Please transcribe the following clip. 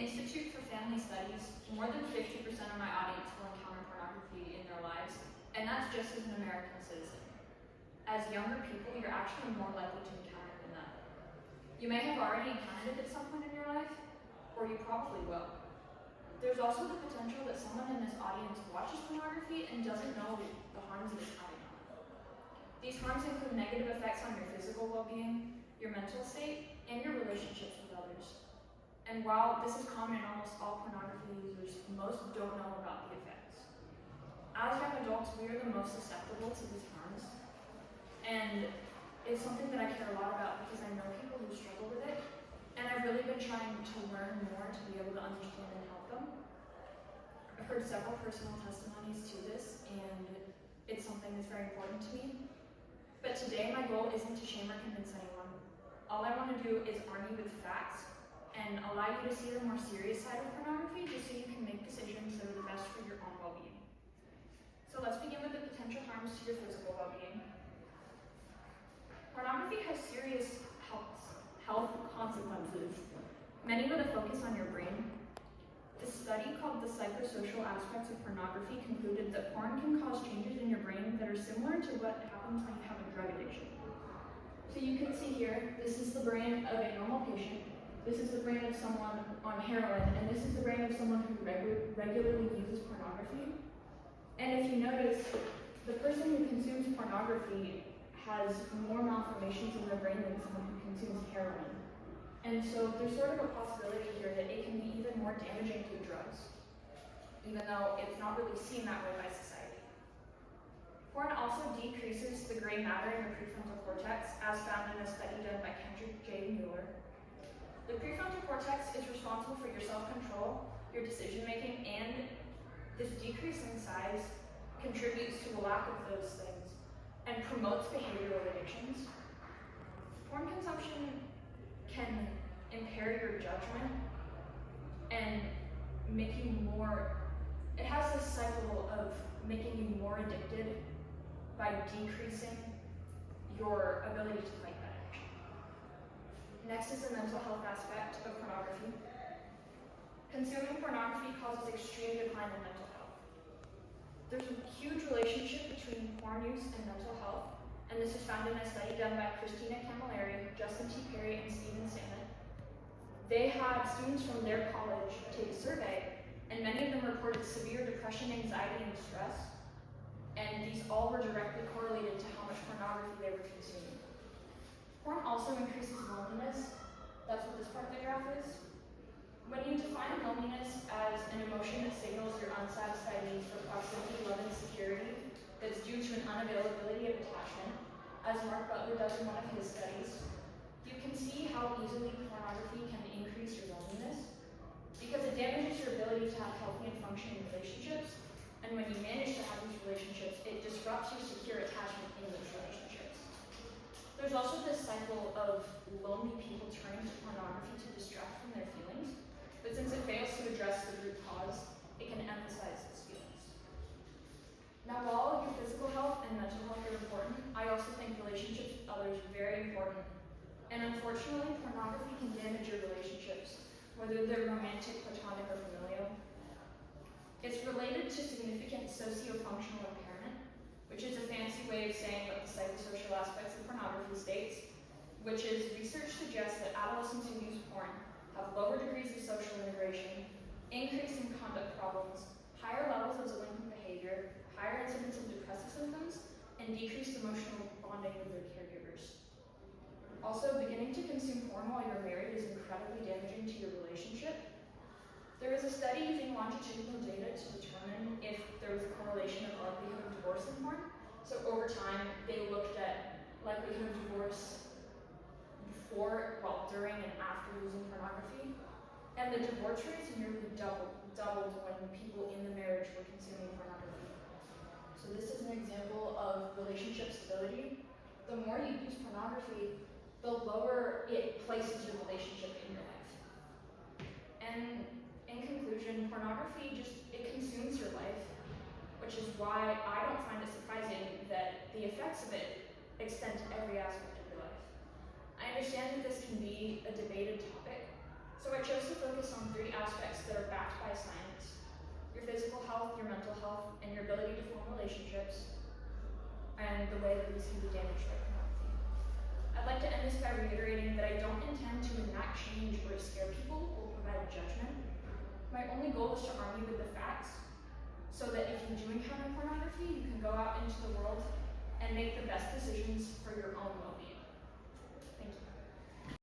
Institute for Family Studies, more than 50% of my audience will encounter pornography in their lives, and that's just as an American citizen. As younger people, you're actually more likely to encounter it than that. You may have already encountered it at some point in your life, or you probably will. There's also the potential that someone in this audience watches pornography and doesn't know the harms it is having on them. These harms include negative effects on your physical well-being, your mental state, and your relationships with others. And while this is common in almost all pornography users, most don't know about the effects. As young adults, we are the most susceptible to these harms, and it's something that I care a lot about because I know people who struggle with it, and I've really been trying to learn more to be able to understand and help them. I've heard several personal testimonies to this, and it's something that's very important to me. But today, my goal isn't to shame or convince anyone. All I want to do is arm you with facts and allow you to see the more serious side of pornography just so you can make decisions that are the best for your own well-being. So let's begin with the potential harms to your physical well-being. Pornography has serious health consequences, many with a focus on your brain. The study called The Psychosocial Aspects of Pornography concluded that porn can cause changes in your brain that are similar to what happens when you have a drug addiction. So you can see here, this is the brain of a normal patient. This is the brain of someone on heroin, and this is the brain of someone who regularly uses pornography. And if you notice, the person who consumes pornography has more malformations in their brain than someone who consumes heroin. And so there's sort of a possibility here that it can be even more damaging to drugs, even though it's not really seen that way by society. Porn also decreases the gray matter in the prefrontal cortex, as found in a study done by Kendrick J. Mueller. The prefrontal cortex is responsible for your self-control, your decision-making, and this decrease in size contributes to a lack of those things and promotes behavioral addictions. Porn consumption can impair your judgment and make you more, it has this cycle of making you more addicted by decreasing your ability to fight that addiction. Next is the mental health aspect of pornography. Consuming pornography causes extreme decline in mental health. There's a huge relationship between porn use and mental health, and this is found in a study done by Christina Camilleri, Justin T. Perry, and Stephen Salmon. They had students from their college take a survey, and many of them reported severe depression, anxiety, and distress, and these all were directly correlated to how much pornography they were consuming. Porn also increases loneliness. That's what this part of the graph is. When you define loneliness as an emotion that signals your unsatisfied need for proximity, love, and security that's due to an unavailability of attachment, as Mark Butler does in one of his studies, you can see how easily pornography can increase your loneliness because it damages your ability to have healthy and functioning relationships, and when you manage to have these relationships, it disrupts your secure attachment in those relationships. There's also this cycle of lonely people turning to pornography to distract from their feelings, but since it fails to address the root cause, it can emphasize those feelings. Now, while your physical health and mental health are important, I also think relationships with others are very important. And unfortunately, pornography can damage your relationships, whether they're romantic, platonic, or familial. It's related to significant socio-functional impairment, which is a fancy way of saying what the psychosocial aspects of pornography states, which is research suggests that adolescents who use porn have lower degrees of social integration, increase in conduct problems, higher levels of delinquent behavior, higher incidence of depressive symptoms, and decreased emotional bonding with their caregivers. Also, beginning to consume porn while you're married is incredibly damaging to your relationship. There was a study using longitudinal data to determine if there was a correlation of likelihood of divorce in porn. So over time, they looked at likelihood of divorce before, during, and after using pornography. And the divorce rates nearly doubled when people in the marriage were consuming pornography. So this is an example of relationship stability. The more you use pornography, the lower it places your relationship in your life. And in conclusion, pornography it consumes your life, which is why I don't find it surprising that the effects of it extend to every aspect of your life. I understand that this can be a debated topic, So I chose to focus on 3 aspects that are backed by science: your physical health, your mental health, and your ability to form relationships, and the way that these can be damaged by pornography. I'd like to end this by reiterating that I don't intend to enact change or scare people or provide judgment. My only goal is to arm you with the facts so that if you do encounter pornography, you can go out into the world and make the best decisions for your own well-being.